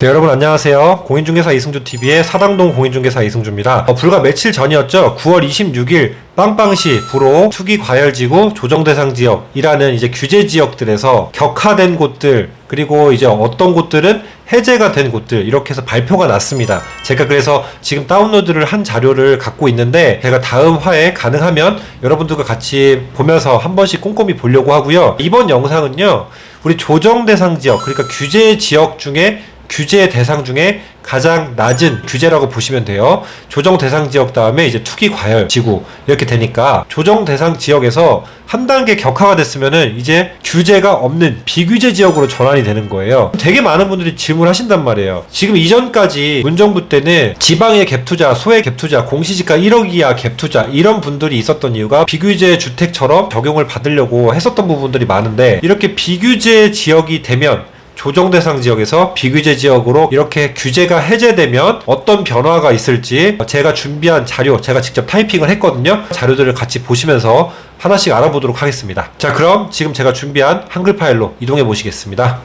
네, 여러분 안녕하세요. 공인중개사 이승주TV의 사당동 공인중개사 이승주입니다. 불과 며칠 전이었죠. 9월 26일 빵빵시 불호 투기과열지구 조정대상지역이라는 이제 규제지역들에서 격하된 곳들, 그리고 이제 어떤 곳들은 해제가 된 곳들, 이렇게 해서 발표가 났습니다. 제가 그래서 지금 다운로드를 한 자료를 갖고 있는데 제가 다음 화에 가능하면 여러분들과 같이 보면서 한 번씩 꼼꼼히 보려고 하고요. 이번 영상은요, 우리 조정대상지역, 그러니까 규제지역 중에 규제 대상 중에 가장 낮은 규제라고 보시면 돼요. 조정 대상 지역 다음에 이제 투기 과열 지구 이렇게 되니까 조정 대상 지역에서 한 단계 격화가 됐으면은 이제 규제가 없는 비규제 지역으로 전환이 되는 거예요. 되게 많은 분들이 질문하신단 말이에요. 지금 이전까지 문정부 때는 지방의 갭 투자, 소액 갭 투자, 공시지가 1억 이하 갭 투자 이런 분들이 있었던 이유가 비규제 주택처럼 적용을 받으려고 했었던 부분들이 많은데, 이렇게 비규제 지역이 되면 조정대상 지역에서 비규제 지역으로 이렇게 규제가 해제되면 어떤 변화가 있을지 제가 준비한 자료, 제가 직접 타이핑을 했거든요. 자료들을 같이 보시면서 하나씩 알아보도록 하겠습니다. 자, 그럼 지금 제가 준비한 한글 파일로 이동해 보시겠습니다.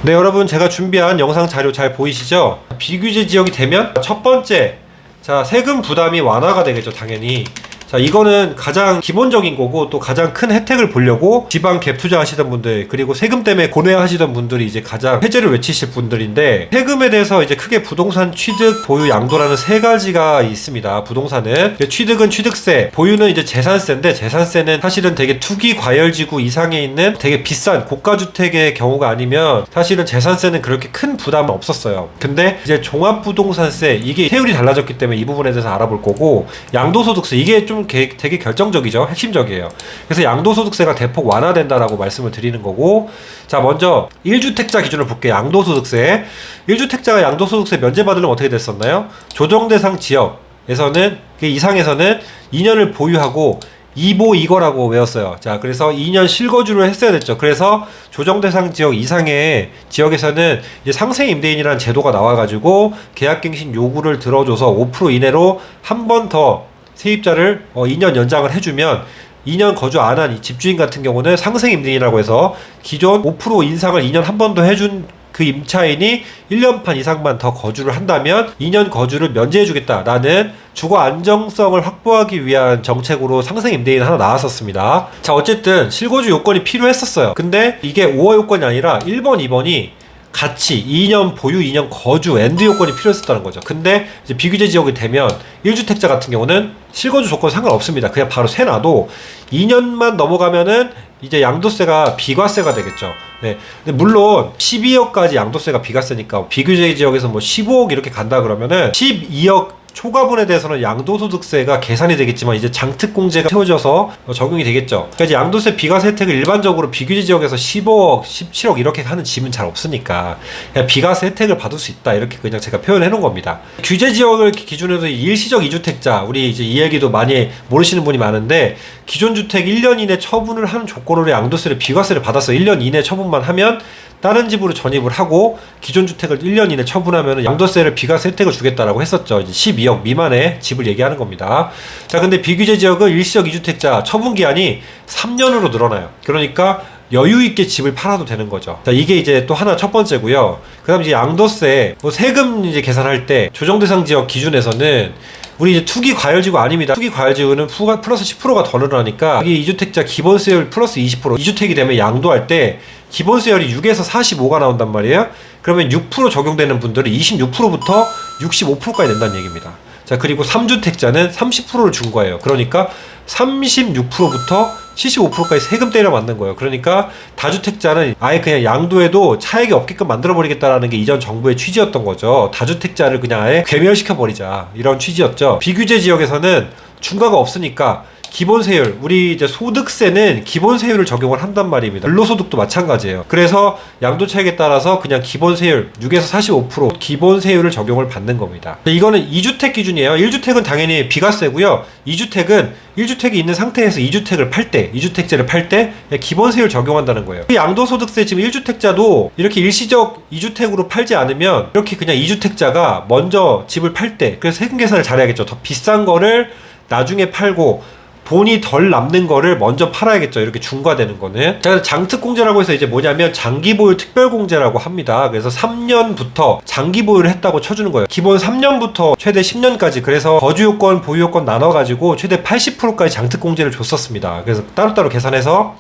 네, 여러분, 제가 준비한 영상 자료 잘 보이시죠? 비규제 지역이 되면 첫 번째, 자, 세금 부담이 완화가 되겠죠, 당연히. 자, 이거는 가장 기본적인 거고, 또 가장 큰 혜택을 보려고 지방 갭 투자하시던 분들, 그리고 세금 때문에 고뇌하시던 분들이 이제 가장 해제를 외치실 분들인데, 세금에 대해서 이제 크게 부동산 취득, 보유, 양도라는 세 가지가 있습니다. 부동산은 취득은 취득세, 보유는 이제 재산세인데, 재산세는 사실은 되게 투기 과열지구 이상에 있는 되게 비싼 고가주택의 경우가 아니면 사실은 재산세는 그렇게 큰 부담은 없었어요. 근데 이제 종합부동산세, 이게 세율이 달라졌기 때문에 이 부분에 대해서 알아볼 거고, 양도소득세, 이게 좀 되게 결정적이죠. 핵심적이에요. 그래서 양도소득세가 대폭 완화된다라고 말씀을 드리는 거고, 자, 먼저 1주택자 기준으로 볼게요. 양도소득세. 1주택자가 양도소득세 면제받으려면 어떻게 됐었나요? 조정대상 지역에서는, 그 이상에서는 2년을 보유하고 2보 2거라고 외웠어요. 자, 그래서 2년 실거주를 했어야 됐죠. 그래서 조정대상 지역 이상의 지역에서는 이제 상생임대인이라는 제도가 나와가지고 계약갱신 요구를 들어줘서 5% 이내로 한 번 더 세입자를 2년 연장을 해주면, 2년 거주 안 한 집주인 같은 경우는 상생임대인이라고 해서 기존 5% 인상을 2년 한 번 더 해준 그 임차인이 1년판 이상만 더 거주를 한다면 2년 거주를 면제해주겠다라는 주거 안정성을 확보하기 위한 정책으로 상생임대인 하나 나왔었습니다. 자, 어쨌든 실거주 요건이 필요했었어요. 근데 이게 5호 요건이 아니라 1번, 2번이 같이 2년 보유, 2년 거주, 엔드 요건이 필요했었다는 거죠. 근데 이제 비규제 지역이 되면 1주택자 같은 경우는 실거주 조건 상관없습니다. 그냥 바로 세놔도 2년만 넘어가면은 이제 양도세가 비과세가 되겠죠. 네. 근데 물론 12억까지 양도세가 비과세니까 비규제 지역에서 뭐 15억 이렇게 간다 그러면은 12억 초과분에 대해서는 양도소득세가 계산이 되겠지만 이제 장특공제가 세워져서 적용이 되겠죠. 그러니까 이제 양도세 비과세 혜택을 일반적으로 비규제 지역에서 15억, 17억 이렇게 하는 집은 잘 없으니까 그냥 비과세 혜택을 받을 수 있다, 이렇게 그냥 제가 표현해 놓은 겁니다. 규제 지역을 기준으로 일시적 2주택자, 우리 이제 이 얘기도 많이 모르시는 분이 많은데, 기존 주택 1년 이내 처분을 하는 조건으로 양도세를 비과세를 받아서 1년 이내 처분만 하면 다른 집으로 전입을 하고 기존 주택을 1년 이내 처분하면 양도세를 비과세 혜택을 주겠다라고 했었죠. 이제 12억 미만의 집을 얘기하는 겁니다. 자, 근데 비규제 지역은 일시적 2주택자 처분 기한이 3년으로 늘어나요. 그러니까 여유 있게 집을 팔아도 되는 거죠. 자, 이게 이제 또 하나 첫 번째고요. 그다음 이제 양도세, 뭐 세금 이제 계산할 때 조정대상 지역 기준에서는 우리 이제 투기 과열지구 아닙니다. 투기 과열지구는 플러스 10%가 더 늘어나니까 이게 2주택자 기본세율 플러스 20%, 2주택이 되면 양도할 때 기본세율이 6에서 45가 나온단 말이에요. 그러면 6% 적용되는 분들은 26%부터 65%까지 낸다는 얘기입니다. 자, 그리고 3주택자는 30%를 준 거예요. 그러니까 36%부터 75%까지 세금 때려 맞는 거예요. 그러니까 다주택자는 아예 그냥 양도해도 차익이 없게끔 만들어버리겠다라는 게 이전 정부의 취지였던 거죠. 다주택자를 그냥 아예 괴멸시켜버리자, 이런 취지였죠. 비규제 지역에서는 중과가 없으니까 기본세율, 우리 이제 소득세는 기본세율을 적용을 한단 말입니다. 근로소득도 마찬가지예요. 그래서 양도차익에 따라서 그냥 기본세율 6에서 45% 기본세율을 적용을 받는 겁니다. 이거는 2주택 기준이에요. 1주택은 당연히 비과세고요. 2주택은 1주택이 있는 상태에서 2주택을 팔 때, 2주택제를 팔 때 기본세율 적용한다는 거예요. 양도소득세 지금 1주택자도 이렇게 일시적 2주택으로 팔지 않으면 이렇게 그냥 2주택자가 먼저 집을 팔 때, 그래서 세금 계산을 잘해야겠죠. 더 비싼 거를 나중에 팔고 돈이 덜 남는 거를 먼저 팔아야겠죠. 이렇게 중과되는 거는. 자, 장특공제라고 해서 이제 뭐냐면 장기보유 특별공제라고 합니다. 그래서 3년부터 장기보유를 했다고 쳐주는 거예요. 기본 3년부터 최대 10년까지. 그래서 거주요건, 보유요건 나눠가지고 최대 80%까지 장특공제를 줬었습니다. 그래서 따로따로 계산해서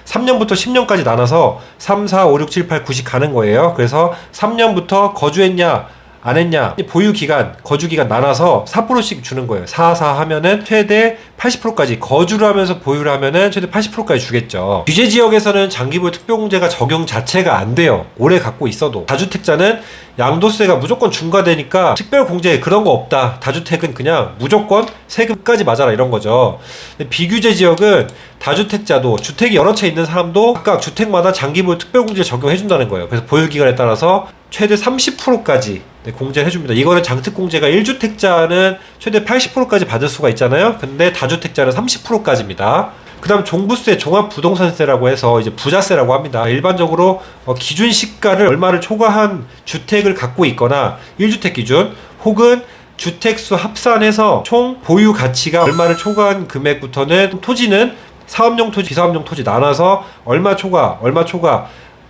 3년부터 10년까지 나눠서 3, 4, 5, 6, 7, 8, 9씩 가는 거예요. 그래서 3년부터 거주했냐 안 했냐, 보유기간, 거주기간 나눠서 4%씩 주는 거예요. 4, 4 하면은 최대 80%까지, 거주를 하면서 보유를 하면은 최대 80%까지 주겠죠. 규제지역에서는 장기보유 특별공제가 적용 자체가 안 돼요. 오래 갖고 있어도. 다주택자는 양도세가 무조건 중과되니까 특별공제 그런 거 없다. 다주택은 그냥 무조건 세금까지 맞아라 이런 거죠. 근데 비규제 지역은 다주택자도, 주택이 여러 채 있는 사람도 각각 주택마다 장기보유 특별공제 적용해준다는 거예요. 그래서 보유기간에 따라서 최대 30%까지 공제를 해줍니다. 이거는 장특공제가 1주택자는 최대 80%까지 받을 수가 있잖아요. 근데 다주택자는 30%까지입니다. 그 다음 종부세, 종합부동산세라고 해서 이제 부자세라고 합니다. 일반적으로 기준 시가를 얼마를 초과한 주택을 갖고 있거나 1주택 기준, 혹은 주택수 합산해서 총 보유 가치가 얼마를 초과한 금액부터는 토지는 사업용 토지, 비사업용 토지 나눠서 얼마 초과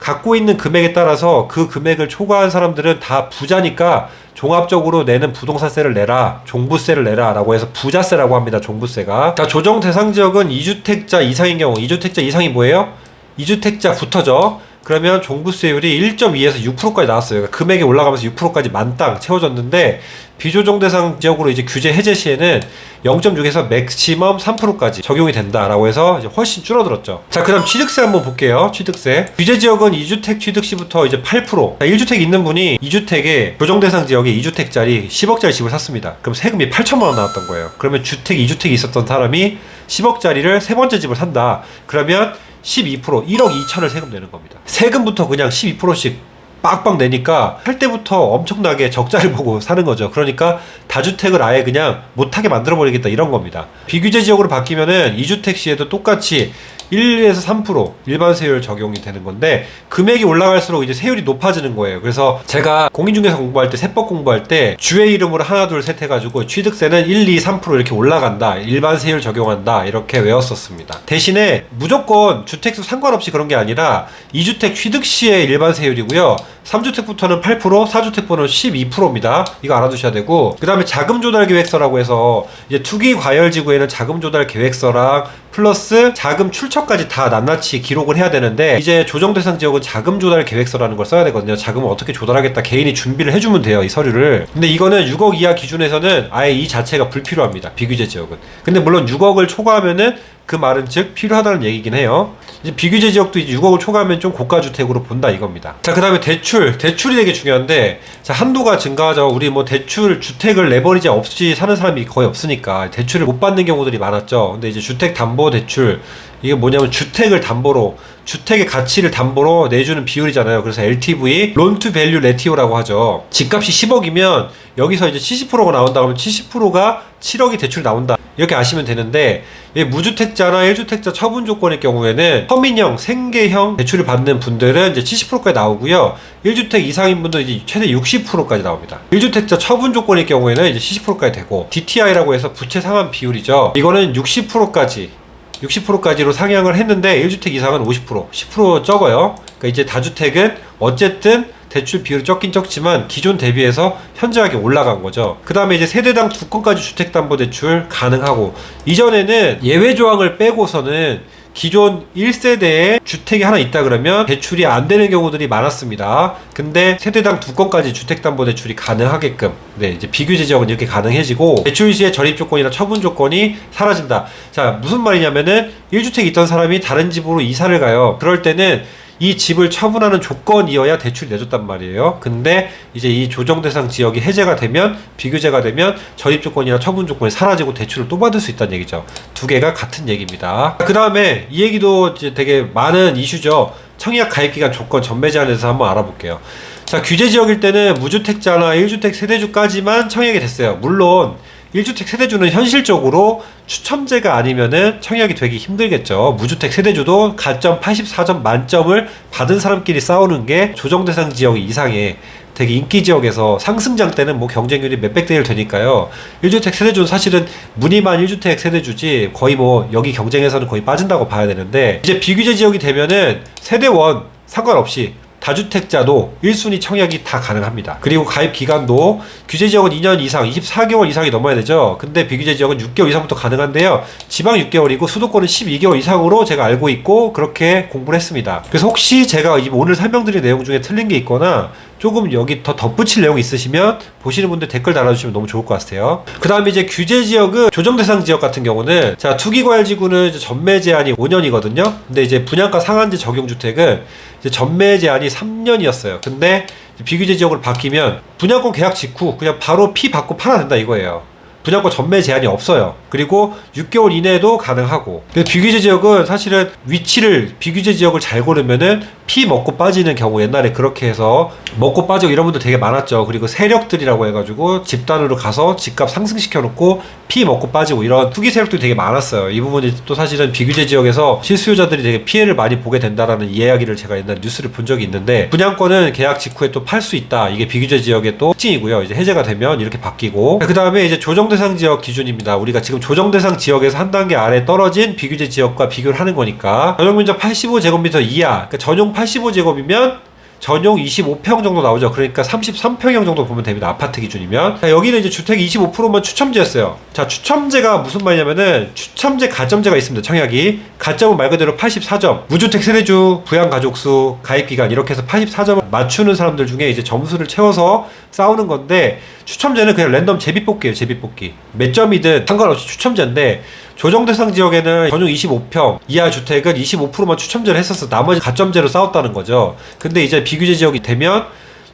갖고 있는 금액에 따라서 그 금액을 초과한 사람들은 다 부자니까 종합적으로 내는 부동산세를 내라, 종부세를 내라 라고 해서 부자세라고 합니다. 종부세가. 자, 조정 대상 지역은 2주택자 이상인 경우, 2주택자 이상이 뭐예요? 2주택자부터죠. 그러면 종부세율이 1.2에서 6%까지 나왔어요. 그러니까 금액이 올라가면서 6%까지 만땅 채워졌는데, 비조정 대상 지역으로 이제 규제 해제 시에는 0.6에서 맥시멈 3%까지 적용이 된다라고 해서 이제 훨씬 줄어들었죠. 자, 그 다음 취득세 한번 볼게요. 취득세. 규제 지역은 2주택 취득 시부터 이제 8%. 1주택 있는 분이 2주택에 조정 대상 지역에 2주택짜리 10억짜리 집을 샀습니다. 그럼 세금이 8천만 원 나왔던 거예요. 그러면 주택 2주택이 있었던 사람이 10억짜리를 세 번째 집을 산다. 그러면 12%, 1억 2천을 세금 내는 겁니다. 세금부터 그냥 12%씩 빡빡 내니까 할 때부터 엄청나게 적자를 보고 사는 거죠. 그러니까 다주택을 아예 그냥 못하게 만들어버리겠다 이런 겁니다. 비규제 지역으로 바뀌면은 2주택 시에도 똑같이 1에서 3% 일반 세율 적용이 되는 건데, 금액이 올라갈수록 이제 세율이 높아지는 거예요. 그래서 제가 공인중개사 공부할 때, 세법 공부할 때 주의 이름으로 하나 둘 셋 해가지고 취득세는 1, 2, 3% 이렇게 올라간다, 일반 세율 적용한다 이렇게 외웠었습니다. 대신에 무조건 주택수 상관없이 그런 게 아니라 2주택 취득 시의 일반 세율이고요, 3주택부터는 8%, 4주택부터는 12%입니다. 이거 알아두셔야 되고, 그 다음에 자금조달계획서라고 해서 이제 투기과열지구에는 자금조달계획서랑 플러스 자금 출처까지 다 낱낱이 기록을 해야 되는데, 이제 조정대상 지역은 자금조달계획서라는 걸 써야 되거든요. 자금을 어떻게 조달하겠다 개인이 준비를 해주면 돼요, 이 서류를. 근데 이거는 6억 이하 기준에서는 아예 이 자체가 불필요합니다, 비규제 지역은. 근데 물론 6억을 초과하면은 그 말은 즉 필요하다는 얘기긴 해요. 이제 비규제 지역도 이제 6억을 초과하면 좀 고가주택으로 본다 이겁니다. 자, 그 다음에 대출이 되게 중요한데, 자, 한도가 증가하죠. 우리 뭐 대출, 주택을 레버리지 없이 사는 사람이 거의 없으니까 대출을 못 받는 경우들이 많았죠. 근데 이제 주택담보대출, 이게 뭐냐면 주택을 담보로, 주택의 가치를 담보로 내주는 비율이잖아요. 그래서 LTV, 론 투 밸류 레티오라고 하죠. 집값이 10억이면 여기서 이제 70%가 나온다 그러면 70%가 7억이 대출이 나온다, 이렇게 아시면 되는데, 무주택자나 1주택자 처분 조건의 경우에는 서민형, 생계형 대출을 받는 분들은 이제 70%까지 나오고요, 1주택 이상인 분들은 이제 최대 60%까지 나옵니다. 1주택자 처분 조건의 경우에는 이제 70%까지 되고, DTI라고 해서 부채 상환 비율이죠. 이거는 60%까지로 상향을 했는데 1주택 이상은 50%, 10% 적어요. 그러니까 이제 다주택은 어쨌든 대출 비율이 적긴 적지만 기존 대비해서 현저하게 올라간 거죠. 그 다음에 이제 세대당 2건까지 주택담보대출 가능하고, 이전에는 예외 조항을 빼고서는 기존 1세대에 주택이 하나 있다 그러면 대출이 안 되는 경우들이 많았습니다. 근데 세대당 2건까지 주택담보대출이 가능하게끔, 이제 비규제 지역은 이렇게 가능해지고, 대출 시의 저립 조건이나 처분 조건이 사라진다. 자, 무슨 말이냐면은 1주택 있던 사람이 다른 집으로 이사를 가요. 그럴 때는 이 집을 처분하는 조건이어야 대출이 내줬단 말이에요. 근데 이제 이 조정대상 지역이 해제가 되면, 비규제가 되면 저립 조건이나 처분 조건이 사라지고 대출을 또 받을 수 있다는 얘기죠. 두 개가 같은 얘기입니다. 그 다음에 이 얘기도 이제 되게 많은 이슈죠. 청약 가입기간 조건 전매 제한에 대해서 한번 알아볼게요. 자, 규제 지역일 때는 무주택자나 1주택 세대주까지만 청약이 됐어요. 물론 1주택 세대주는 현실적으로 추첨제가 아니면은 청약이 되기 힘들겠죠. 무주택 세대주도 가점 84점 만점을 받은 사람끼리 싸우는 게 조정대상 지역 이상의 되게 인기 지역에서 상승장 때는 뭐 경쟁률이 몇백 대 1 되니까요. 1주택 세대주는 사실은 무늬만 1주택 세대주지 거의 뭐 여기 경쟁에서는 거의 빠진다고 봐야 되는데, 이제 비규제 지역이 되면은 세대원 상관없이 다주택자도 1순위 청약이 다 가능합니다. 그리고 가입 기간도 규제 지역은 2년 이상, 24개월 이상이 넘어야 되죠. 근데 비규제 지역은 6개월 이상부터 가능한데요. 지방 6개월이고 수도권은 12개월 이상으로 제가 알고 있고 그렇게 공부를 했습니다. 그래서 혹시 제가 오늘 설명드린 내용 중에 틀린 게 있거나 조금 여기 더 덧붙일 내용이 있으시면 보시는 분들 댓글 달아주시면 너무 좋을 것 같아요. 그 다음에 이제 규제 지역은 조정 대상 지역 같은 경우는, 자, 투기과열지구는 이제 전매 제한이 5년이거든요. 근데 이제 분양가 상한제 적용주택은 이제 전매 제한이 3년이었어요. 근데 비규제 지역으로 바뀌면 분양권 계약 직후 그냥 바로 피 받고 팔아야 된다 이거예요. 분양권 전매 제한이 없어요. 그리고 6개월 이내에도 가능하고. 근데 비규제 지역은 사실은 위치를, 비규제 지역을 잘 고르면은 피 먹고 빠지는 경우, 옛날에 그렇게 해서 먹고 빠지고 이런 분들 되게 많았죠. 그리고 세력들이라고 해가지고 집단으로 가서 집값 상승시켜 놓고 피 먹고 빠지고 이런 투기 세력들이 되게 많았어요. 이 부분이 또 사실은 비규제 지역에서 실수요자들이 되게 피해를 많이 보게 된다라는 이야기를 제가 옛날 뉴스를 본 적이 있는데, 분양권은 계약 직후에 또 팔 수 있다. 이게 비규제 지역의 또 특징이고요. 이제 해제가 되면 이렇게 바뀌고, 그 다음에 이제 조정 대상 지역 기준입니다. 우리가 지금 조정 대상 지역에서 한 단계 아래 떨어진 비규제 지역과 비교를 하는 거니까, 전용 면적 85제곱미터 이하, 그러니까 전용 85제곱이면 전용 25평 정도 나오죠. 그러니까 33평형 정도 보면 됩니다. 아파트 기준이면. 자, 여기는 이제 주택이 25%만 추첨제였어요. 자, 추첨제가 무슨 말이냐면은 추첨제 가점제가 있습니다. 청약이. 가점은 말 그대로 84점. 무주택 세대주, 부양가족수, 가입기간 이렇게 해서 84점을 맞추는 사람들 중에 이제 점수를 채워서 싸우는 건데, 추첨제는 그냥 랜덤 제비뽑기예요. 제비뽑기. 몇 점이든 상관없이 추첨제인데, 조정 대상 지역에는 전용 25평 이하 주택은 25%만 추첨제를 했었어. 나머지 가점제로 싸웠다는 거죠. 근데 이제 비규제 지역이 되면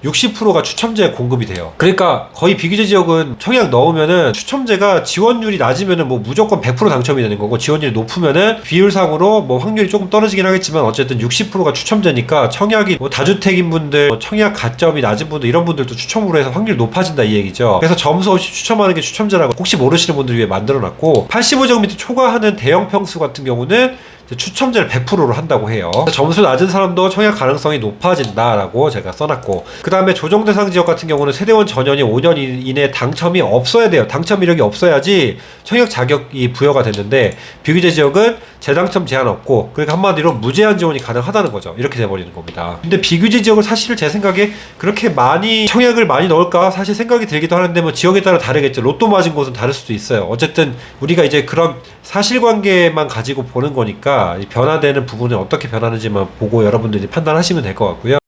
60%가 추첨제에 공급이 돼요. 그러니까 거의 비규제 지역은 청약 넣으면은 추첨제가 지원율이 낮으면은 뭐 무조건 100% 당첨이 되는 거고, 지원율이 높으면은 비율상으로 뭐 확률이 조금 떨어지긴 하겠지만 어쨌든 60%가 추첨제니까 청약이 뭐 다주택인 분들, 뭐 청약 가점이 낮은 분들 이런 분들도 추첨으로 해서 확률이 높아진다 이 얘기죠. 그래서 점수 없이 추첨하는 게 추첨제라고 혹시 모르시는 분들 위해 만들어놨고, 85제곱미터 초과하는 대형 평수 같은 경우는 추첨제를 100%로 한다고 해요. 점수 낮은 사람도 청약 가능성이 높아진다라고 제가 써놨고, 그 다음에 조정 대상 지역 같은 경우는 세대원 전원이 5년 이내 당첨이 없어야 돼요. 당첨 이력이 없어야지 청약 자격이 부여가 됐는데, 비규제 지역은 재당첨 제한 없고, 그러니까 한마디로 무제한 지원이 가능하다는 거죠. 이렇게 돼버리는 겁니다. 근데 비규제 지역을 사실 제 생각에 그렇게 많이 청약을 많이 넣을까 사실 생각이 들기도 하는데, 뭐 지역에 따라 다르겠죠. 로또 맞은 곳은 다를 수도 있어요. 어쨌든 우리가 이제 그런 사실관계만 가지고 보는 거니까 변화되는 부분은 어떻게 변하는지만 보고 여러분들이 판단하시면 될 것 같고요.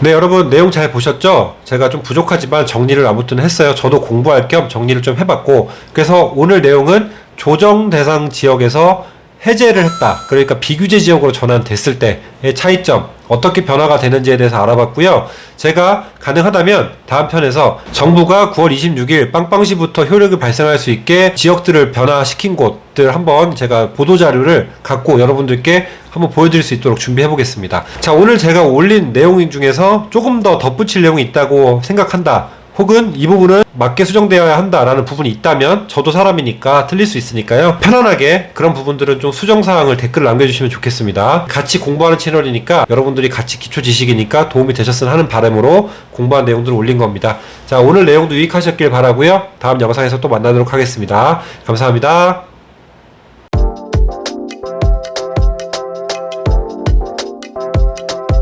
네, 여러분 내용 잘 보셨죠? 제가 좀 부족하지만 정리를 아무튼 했어요. 저도 공부할 겸 정리를 좀 해봤고, 그래서 오늘 내용은 조정 대상 지역에서 해제를 했다. 그러니까 비규제 지역으로 전환됐을 때의 차이점, 어떻게 변화가 되는지에 대해서 알아봤고요. 제가 가능하다면 다음 편에서 정부가 9월 26일 빵빵시부터 효력이 발생할 수 있게 지역들을 변화시킨 곳들 한번 제가 보도자료를 갖고 여러분들께 한번 보여드릴 수 있도록 준비해 보겠습니다. 자, 오늘 제가 올린 내용 중에서 조금 더 덧붙일 내용이 있다고 생각한다, 혹은 이 부분은 맞게 수정되어야 한다라는 부분이 있다면, 저도 사람이니까 틀릴 수 있으니까요, 편안하게 그런 부분들은 좀 수정사항을 댓글을 남겨주시면 좋겠습니다. 같이 공부하는 채널이니까 여러분들이 같이 기초 지식이니까 도움이 되셨으면 하는 바람으로 공부한 내용들을 올린 겁니다. 자, 오늘 내용도 유익하셨길 바라고요. 다음 영상에서 또 만나도록 하겠습니다. 감사합니다.